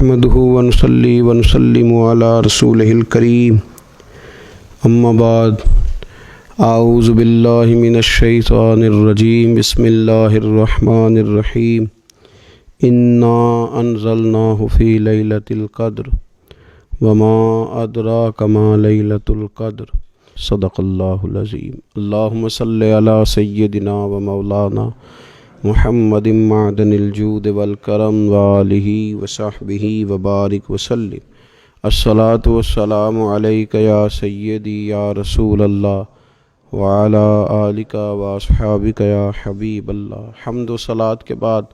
نحمده ونصلي ونسلم على رسوله الكريم اما بعد اعوذ باللہ من الشیطان الرجیم بسم اللہ الرحمن الرحیم انا انزلناه فی لیلۃ القدر وما ادراک ما لیلۃ القدر صدق اللہ العظیم۔ اللہم صلی علی سیدنا و مولانا محمد معدن الجود والکرم وآلہ وصحبہ وبارک وسلم۔ الصلاۃ والسلام علیک یا سیدی یا رسول اللہ وعلی آلک واصحابک یا حبیب اللہ۔ حمد و صلاۃ کے بعد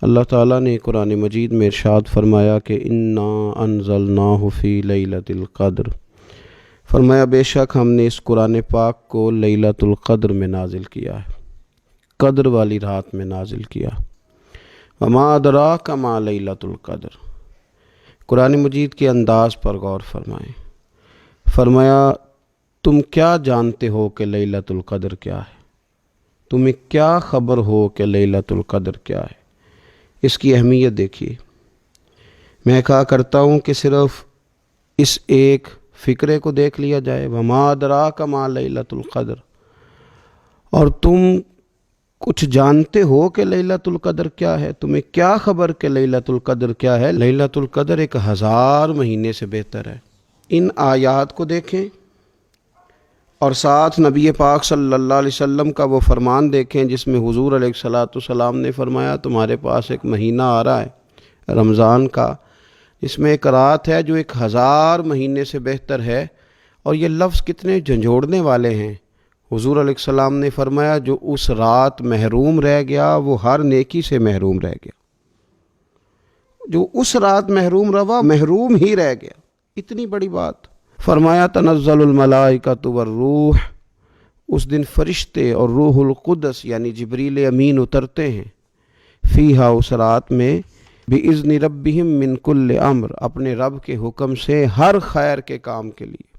اللہ تعالیٰ نے قرآن مجید میں ارشاد فرمایا کہ انا انزلناہ فی لیلۃ القدر، فرمایا بے شک ہم نے اس قرآن پاک کو لیلۃ القدر میں نازل کیا ہے، قدر والی رات میں نازل کیا۔ وما ادراک ما لیلۃ القدر، قرآن مجید کے انداز پر غور فرمائیں۔ فرمایا تم کیا جانتے ہو کہ لیلۃ القدر کیا ہے؟ تمہیں کیا خبر ہو کہ لیلۃ القدر کیا ہے؟ اس کی اہمیت دیکھیے۔ میں کہا کرتا ہوں کہ صرف اس ایک فکرے کو دیکھ لیا جائے، وما ادراک ما لیلۃ القدر، اور تم کچھ جانتے ہو کہ لیلۃ القدر کیا ہے؟ تمہیں کیا خبر کہ لیلۃ القدر کیا ہے؟ لیلۃ القدر 1000 مہینے سے بہتر ہے۔ ان آیات کو دیکھیں اور ساتھ نبی پاک صلی اللہ علیہ وسلم کا وہ فرمان دیکھیں جس میں حضور علیہ الصلاۃ والسلام نے فرمایا تمہارے پاس ایک مہینہ آ رہا ہے رمضان کا، اس میں ایک رات ہے جو 1000 مہینے سے بہتر ہے، اور یہ لفظ کتنے جھنجھوڑنے والے ہیں۔ حضور علیہ السلام نے فرمایا جو اس رات محروم رہ گیا وہ ہر نیکی سے محروم رہ گیا، جو اس رات محروم رہا محروم ہی رہ گیا۔ اتنی بڑی بات۔ فرمایا تنزل الملائکۃ والروح، اس دن فرشتے اور روح القدس یعنی جبریل امین اترتے ہیں، فیہا اس رات میں، بِإِذْنِ رَبِّهِمْ مِنْ كُلِّ امر، اپنے رب کے حکم سے ہر خیر کے کام کے لیے۔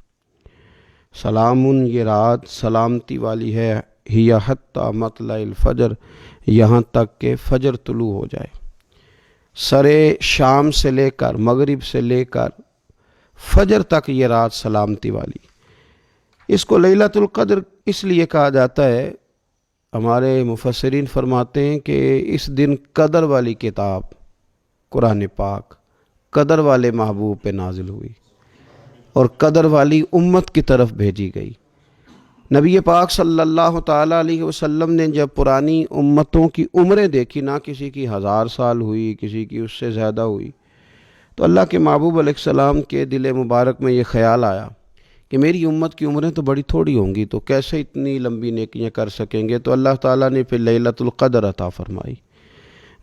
سلام، یہ رات سلامتی والی ہے، ہی حتی مطلع الفجر، یہاں تک کہ فجر طلوع ہو جائے۔ سرے شام سے لے کر مغرب سے لے کر فجر تک یہ رات سلامتی والی۔ اس کو لیلۃ القدر اس لیے کہا جاتا ہے، ہمارے مفسرین فرماتے ہیں کہ اس دن قدر والی کتاب قرآن پاک قدر والے محبوب پہ نازل ہوئی اور قدر والی امت کی طرف بھیجی گئی۔ نبی پاک صلی اللہ تعالیٰ علیہ وسلم نے جب پرانی امتوں کی عمریں دیکھی، نہ کسی کی 1000 سال ہوئی، کسی کی اس سے زیادہ ہوئی، تو اللہ کے محبوب علیہ السلام کے دل مبارک میں یہ خیال آیا کہ میری امت کی عمریں تو بڑی تھوڑی ہوں گی، تو کیسے اتنی لمبی نیکیاں کر سکیں گے؟ تو اللہ تعالیٰ نے پھر لیلۃ القدر عطا فرمائی۔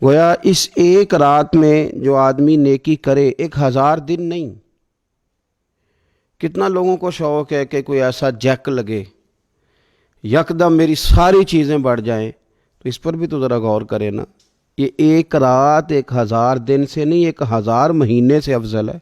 گویا اس ایک رات میں جو آدمی نیکی کرے، 1000 دن نہیں۔ کتنا لوگوں کو شوق ہے کہ کوئی ایسا جیک لگے، یکدم میری ساری چیزیں بڑھ جائیں، تو اس پر بھی تو ذرا غور کرے نا۔ یہ ایک رات 1000 دن سے نہیں، 1000 مہینے سے افضل ہے۔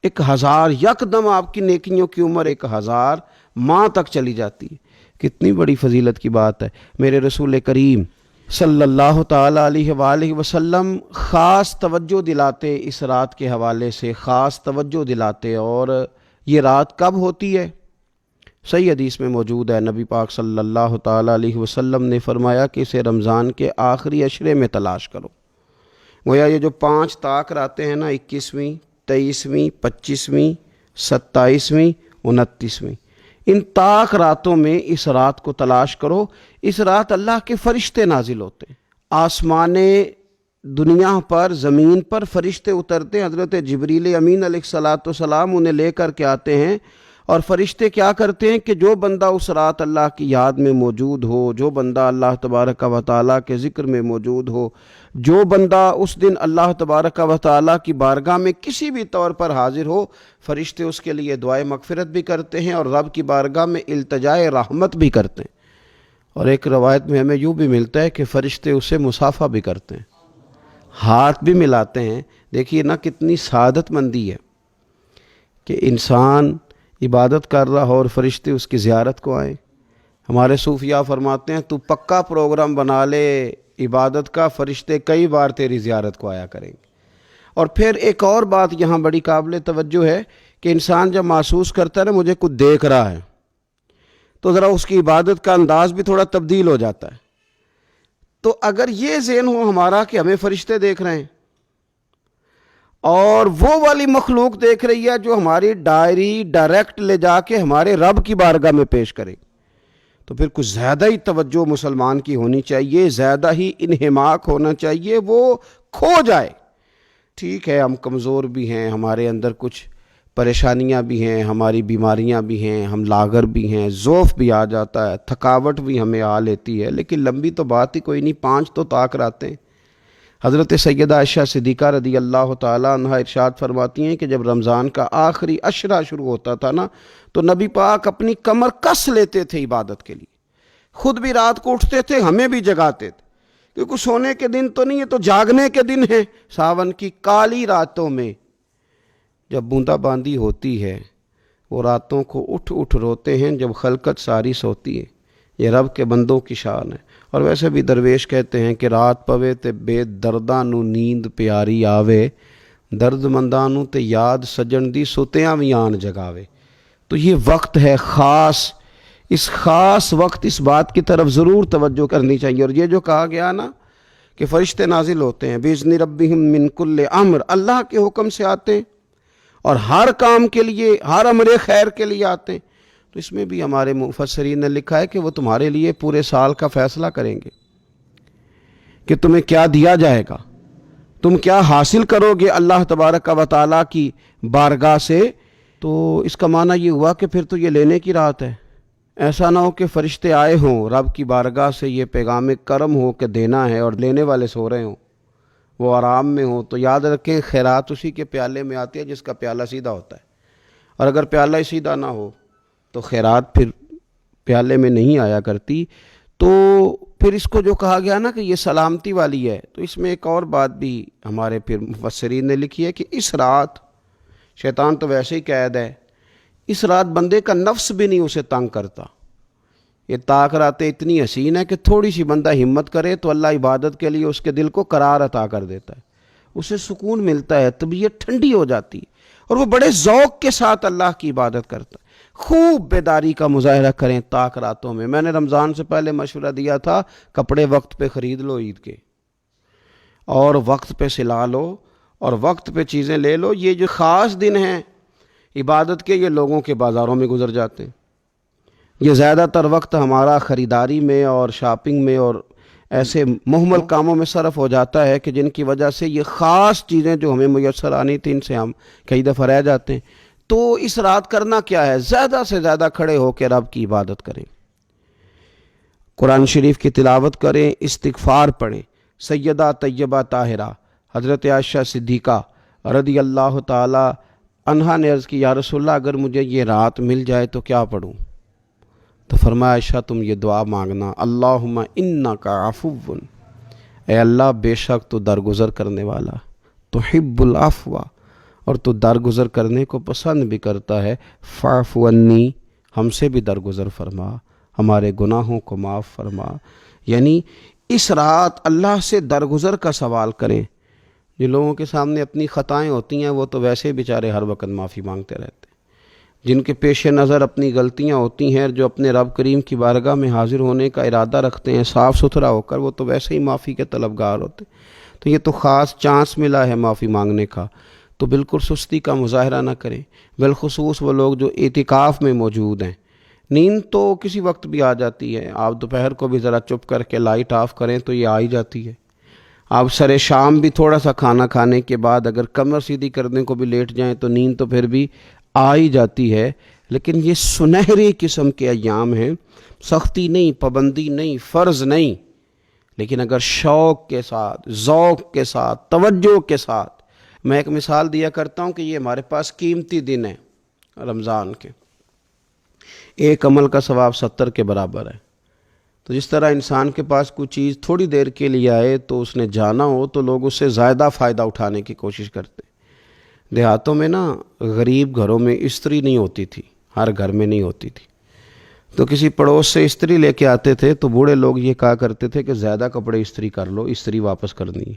1000 یکدم آپ کی نیکیوں کی عمر 1000 ماہ تک چلی جاتی ہے۔ کتنی بڑی فضیلت کی بات ہے۔ میرے رسول کریم صلی اللہ تعالیٰ علیہ وآلہ وسلم خاص توجہ دلاتے، اس رات کے حوالے سے خاص توجہ دلاتے۔ اور یہ رات کب ہوتی ہے؟ صحیح حدیث میں موجود ہے، نبی پاک صلی اللہ تعالیٰ علیہ وسلم نے فرمایا کہ اسے رمضان کے آخری عشرے میں تلاش کرو۔ گویا یہ جو 5 طاق راتیں ہیں نا، 21ویں، 23ویں، 25ویں، 27ویں، 29ویں، ان طاق راتوں میں اس رات کو تلاش کرو۔ اس رات اللہ کے فرشتے نازل ہوتے ہیں، آسمان دنیا پر، زمین پر فرشتے اترتے ہیں۔ حضرت جبریل امین علیہ الصلاۃ والسلام انہیں لے کر کے آتے ہیں، اور فرشتے کیا کرتے ہیں کہ جو بندہ اس رات اللہ کی یاد میں موجود ہو، جو بندہ اللہ تبارک و تعالیٰ کے ذکر میں موجود ہو، جو بندہ اس دن اللہ تبارک و تعالیٰ کی بارگاہ میں کسی بھی طور پر حاضر ہو، فرشتے اس کے لیے دعائے مغفرت بھی کرتے ہیں اور رب کی بارگاہ میں التجائے رحمت بھی کرتے ہیں۔ اور ایک روایت میں ہمیں یوں بھی ملتا ہے کہ فرشتے اسے مصافحہ بھی کرتے ہیں، ہاتھ بھی ملاتے ہیں۔ دیکھیے نا کتنی سعادت مندی ہے کہ انسان عبادت کر رہا ہو اور فرشتے اس کی زیارت کو آئیں۔ ہمارے صوفیاء فرماتے ہیں تو پکا پروگرام بنا لے عبادت کا، فرشتے کئی بار تیری زیارت کو آیا کریں گے۔ اور پھر ایک اور بات یہاں بڑی قابل توجہ ہے کہ انسان جب محسوس کرتا ہے نا مجھے کچھ دیکھ رہا ہے، تو ذرا اس کی عبادت کا انداز بھی تھوڑا تبدیل ہو جاتا ہے۔ تو اگر یہ ذہن ہو ہمارا کہ ہمیں فرشتے دیکھ رہے ہیں اور وہ والی مخلوق دیکھ رہی ہے جو ہماری ڈائری ڈائریکٹ لے جا کے ہمارے رب کی بارگاہ میں پیش کرے، تو پھر کچھ زیادہ ہی توجہ مسلمان کی ہونی چاہیے، زیادہ ہی انہماک ہونا چاہیے، وہ کھو جائے۔ ٹھیک ہے ہم کمزور بھی ہیں، ہمارے اندر کچھ پریشانیاں بھی ہیں، ہماری بیماریاں بھی ہیں، ہم لاغر بھی ہیں، ضعف بھی آ جاتا ہے، تھکاوٹ بھی ہمیں آ لیتی ہے، لیکن لمبی تو بات ہی کوئی نہیں، 5 تو طاق راتیں ہیں۔ حضرت سیدہ عائشہ صدیقہ رضی اللہ تعالیٰ عنہا ارشاد فرماتی ہیں کہ جب رمضان کا آخری عشرہ شروع ہوتا تھا نا تو نبی پاک اپنی کمر کس لیتے تھے عبادت کے لیے، خود بھی رات کو اٹھتے تھے، ہمیں بھی جگاتے تھے، کیونکہ سونے کے دن تو نہیں ہے، تو جاگنے کے دن ہیں۔ ساون کی کالی راتوں میں جب بوندا باندی ہوتی ہے، وہ راتوں کو اٹھ اٹھ روتے ہیں جب خلقت ساری سوتی ہے۔ یہ رب کے بندوں کی شان ہے۔ اور ویسے بھی درویش کہتے ہیں کہ رات پوے تے بے درداں نو نیند پیاری آوے، درد منداں نو تے یاد سجن دی ستیاں وی آن جگاوے۔ تو یہ وقت ہے خاص، اس خاص وقت اس بات کی طرف ضرور توجہ کرنی چاہیے۔ اور یہ جو کہا گیا نا کہ فرشتے نازل ہوتے ہیں بِإِذْنِ رَبِّهِمْ مِنْ كُلِّ أَمْرٍ، اللہ کے حکم سے آتے ہیں اور ہر کام کے لیے، ہر امر خیر کے لیے آتے ہیں۔ تو اس میں بھی ہمارے مفسرین نے لکھا ہے کہ وہ تمہارے لیے پورے سال کا فیصلہ کریں گے کہ تمہیں کیا دیا جائے گا، تم کیا حاصل کرو گے اللہ تبارک و تعالیٰ کی بارگاہ سے۔ تو اس کا معنی یہ ہوا کہ پھر تو یہ لینے کی رات ہے۔ ایسا نہ ہو کہ فرشتے آئے ہوں رب کی بارگاہ سے یہ پیغام کرم ہو کہ دینا ہے اور لینے والے سو رہے ہوں، وہ آرام میں ہوں۔ تو یاد رکھیں خیرات اسی کے پیالے میں آتی ہے جس کا پیالہ سیدھا ہوتا ہے، اور اگر پیالہ ہی سیدھا نہ ہو تو خیرات پھر پیالے میں نہیں آیا کرتی۔ تو پھر اس کو جو کہا گیا نا کہ یہ سلامتی والی ہے، تو اس میں ایک اور بات بھی ہمارے پھر مفسرین نے لکھی ہے کہ اس رات، شیطان تو ویسے ہی قید ہے، اس رات بندے کا نفس بھی نہیں اسے تنگ کرتا۔ یہ طاق راتیں اتنی حسین ہے کہ تھوڑی سی بندہ ہمت کرے تو اللہ عبادت کے لیے اس کے دل کو قرار عطا کر دیتا ہے، اسے سکون ملتا ہے، طبیعت ٹھنڈی ہو جاتی ہے، اور وہ بڑے ذوق کے ساتھ اللہ کی عبادت کرتا ہے۔ خوب بیداری کا مظاہرہ کریں طاق راتوں میں۔ میں نے رمضان سے پہلے مشورہ دیا تھا کپڑے وقت پہ خرید لو عید کے، اور وقت پہ سلا لو، اور وقت پہ چیزیں لے لو۔ یہ جو خاص دن ہیں عبادت کے، یہ لوگوں کے بازاروں میں گزر جاتے ہیں۔ یہ زیادہ تر وقت ہمارا خریداری میں اور شاپنگ میں اور ایسے مہمل کاموں میں صرف ہو جاتا ہے کہ جن کی وجہ سے یہ خاص چیزیں جو ہمیں میسر آنی تھیں ان سے ہم کئی دفعہ رہ جاتے ہیں۔ تو اس رات کرنا کیا ہے؟ زیادہ سے زیادہ کھڑے ہو کے رب کی عبادت کریں، قرآن شریف کی تلاوت کریں، استغفار پڑھیں۔ سیدہ طیبہ طاہرہ حضرت عائشہ صدیقہ رضی اللہ تعالی عنہا نے عرض کی یا رسول اللہ اگر مجھے یہ رات مل جائے تو کیا پڑھوں؟ تو فرمایا عائشہ تم یہ دعا مانگنا، اللہم انک عفو، اے اللہ بے شک تو درگزر کرنے والا، تحب العفو، اور تو درگزر کرنے کو پسند بھی کرتا ہے، فاعف عنی، ہم سے بھی درگزر فرما، ہمارے گناہوں کو معاف فرما۔ یعنی اس رات اللہ سے درگزر کا سوال کریں۔ جو لوگوں کے سامنے اپنی خطائیں ہوتی ہیں وہ تو ویسے بیچارے ہر وقت معافی مانگتے رہتے ہیں، جن کے پیش نظر اپنی غلطیاں ہوتی ہیں، جو اپنے رب کریم کی بارگاہ میں حاضر ہونے کا ارادہ رکھتے ہیں صاف ستھرا ہو کر، وہ تو ویسے ہی معافی کے طلبگار ہوتے ہیں۔ تو یہ تو خاص چانس ملا ہے معافی مانگنے کا، تو بالکل سستی کا مظاہرہ نہ کریں، بالخصوص وہ لوگ جو اعتکاف میں موجود ہیں۔ نیند تو کسی وقت بھی آ جاتی ہے، آپ دوپہر کو بھی ذرا چپ کر کے لائٹ آف کریں تو یہ آ ہی جاتی ہے۔ آپ سر شام بھی تھوڑا سا کھانا کھانے کے بعد اگر کمر سیدھی کرنے کو بھی لیٹ جائیں تو نیند تو پھر بھی آ ہی جاتی ہے۔ لیکن یہ سنہری قسم کے ایام ہیں، سختی نہیں، پابندی نہیں، فرض نہیں، لیکن اگر شوق کے ساتھ، ذوق کے ساتھ، توجہ کے ساتھ، میں ایک مثال دیا کرتا ہوں کہ یہ ہمارے پاس قیمتی دن ہے رمضان کے، ایک عمل کا ثواب 70 کے برابر ہے۔ تو جس طرح انسان کے پاس کوئی چیز تھوڑی دیر کے لیے آئے تو اس نے جانا ہو تو لوگ اس سے زیادہ فائدہ اٹھانے کی کوشش کرتے۔ دیہاتوں میں نا غریب گھروں میں استری نہیں ہوتی تھی، ہر گھر میں نہیں ہوتی تھی، تو کسی پڑوس سے استری لے کے آتے تھے تو بوڑھے لوگ یہ کہا کرتے تھے کہ زیادہ کپڑے استری کر لو، استری واپس کرنی ہے۔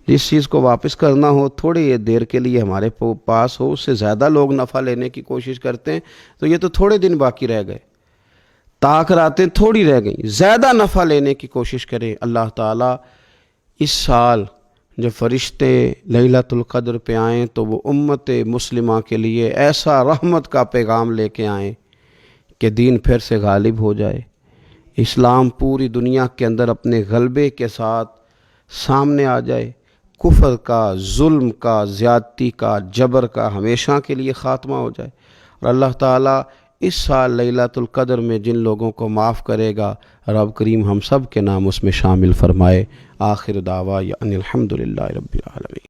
جس چیز کو واپس کرنا ہو تھوڑی دیر کے لیے ہمارے پاس ہو، اس سے زیادہ لوگ نفع لینے کی کوشش کرتے ہیں، تو یہ تو تھوڑے دن باقی رہ گئے، طاق راتیں تھوڑی رہ گئیں، زیادہ نفع لینے کی کوشش کریں۔ اللہ تعالیٰ اس سال جب فرشتے لیلۃ القدر پہ آئیں تو وہ امت مسلمہ کے لیے ایسا رحمت کا پیغام لے کے آئیں کہ دین پھر سے غالب ہو جائے، اسلام پوری دنیا کے اندر اپنے غلبے کے ساتھ سامنے آ جائے، کفر کا، ظلم کا، زیادتی کا، جبر کا ہمیشہ کے لیے خاتمہ ہو جائے، اور اللہ تعالیٰ اس سال لیلۃ القدر میں جن لوگوں کو معاف کرے گا رب کریم ہم سب کے نام اس میں شامل فرمائے۔ آخر دعویٰ ان الحمدللہ رب العالمین۔